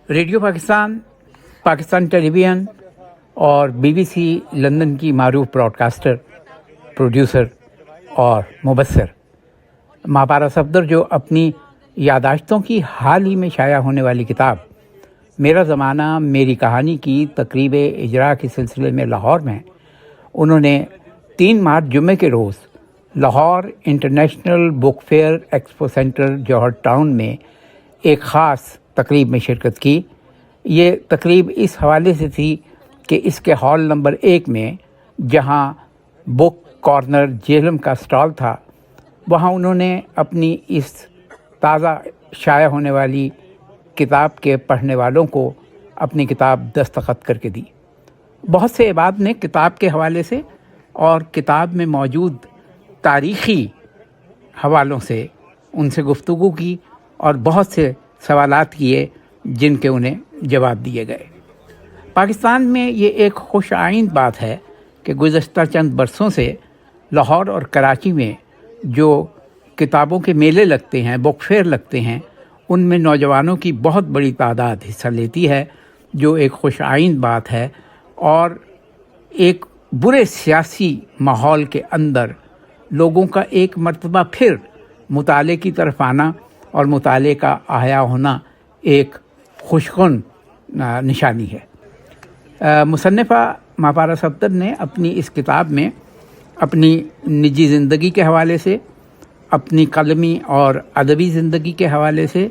Radio Pakistan, Pakistan ٹیلی vision اور BBC London کی معروف براڈ کاسٹر، پروڈیوسر اور مبصر ماپارا صفدر، جو اپنی یادداشتوں کی حال ہی میں شائع ہونے والی کتاب میرا زمانہ میری کہانی کی تقریب اجرا کے سلسلے میں لاہور میں انہوں نے 3 مارچ جمعے کے روز Lahore international book fair expo centre Johar town میں ایک خاص تقریب میں شرکت کی۔ یہ تقریب اس حوالے سے تھی کہ اس کے ہال نمبر 1 میں جہاں بک کارنر جہلم کا سٹال تھا، وہاں انہوں نے اپنی اس تازہ شائع ہونے والی کتاب کے پڑھنے والوں کو اپنی کتاب دستخط کر کے دی۔ بہت سے احباب نے کتاب کے حوالے سے اور کتاب میں موجود تاریخی حوالوں سے ان سے گفتگو کی اور بہت سے سوالات کیے جن کے انہیں جواب دیے گئے۔ پاکستان میں یہ ایک خوش آئند بات ہے کہ گزشتہ چند برسوں سے لاہور اور کراچی میں جو کتابوں کے میلے لگتے ہیں، بک فیئر لگتے ہیں، ان میں نوجوانوں کی بہت بڑی تعداد حصہ لیتی ہے، جو ایک خوش آئند بات ہے، اور ایک برے سیاسی ماحول کے اندر لوگوں کا ایک مرتبہ پھر مطالعے کی طرف آنا اور مطالعے کا احیا ہونا ایک خوشگوار نشانی ہے۔ مصنفہ ماپارا صفدر نے اپنی اس کتاب میں اپنی نجی زندگی کے حوالے سے، اپنی قلمی اور ادبی زندگی کے حوالے سے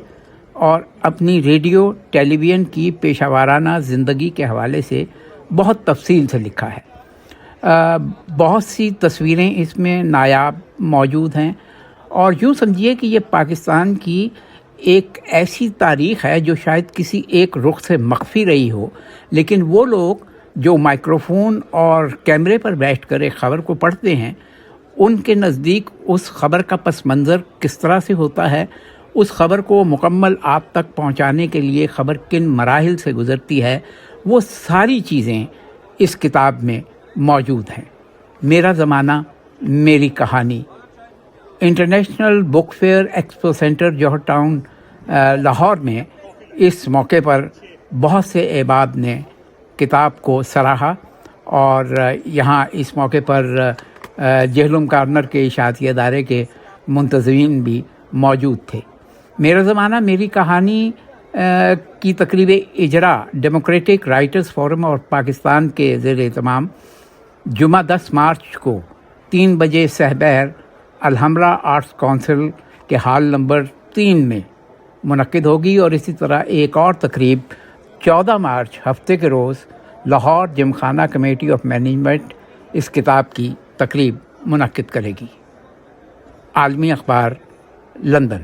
اور اپنی ریڈیو ٹیلی ویژن کی پیشہ ورانہ زندگی کے حوالے سے بہت تفصیل سے لکھا ہے۔ بہت سی تصویریں اس میں نایاب موجود ہیں، اور یوں سمجھیے کہ یہ پاکستان کی ایک ایسی تاریخ ہے جو شاید کسی ایک رخ سے مخفی رہی ہو، لیکن وہ لوگ جو مائکروفون اور کیمرے پر بیٹھ کر ایک خبر کو پڑھتے ہیں، ان کے نزدیک اس خبر کا پس منظر کس طرح سے ہوتا ہے، اس خبر کو مکمل آپ تک پہنچانے کے لیے خبر کن مراحل سے گزرتی ہے، وہ ساری چیزیں اس کتاب میں موجود ہیں۔ میرا زمانہ میری کہانی، international book fair expo centre Johar town Lahore میں اس موقع پر بہت سے احباب نے کتاب کو سراہا، اور یہاں اس موقع پر جہلم کارنر کے اشاعتی ادارے کے منتظمین بھی موجود تھے۔ میرا زمانہ میری کہانی کی تقریب اجرا ڈیموکریٹک رائٹرز فورم اور پاکستان کے زیر اہتمام جمعہ 10 مارچ کو 3 بجے سہبیر الحمرا آرٹس کونسل کے ہال نمبر 3 میں منعقد ہوگی، اور اسی طرح ایک اور تقریب 14 مارچ ہفتے کے روز لاہور جم خانہ کمیٹی آف مینجمنٹ اس کتاب کی تقریب منعقد کرے گی۔ عالمی اخبار، لندن۔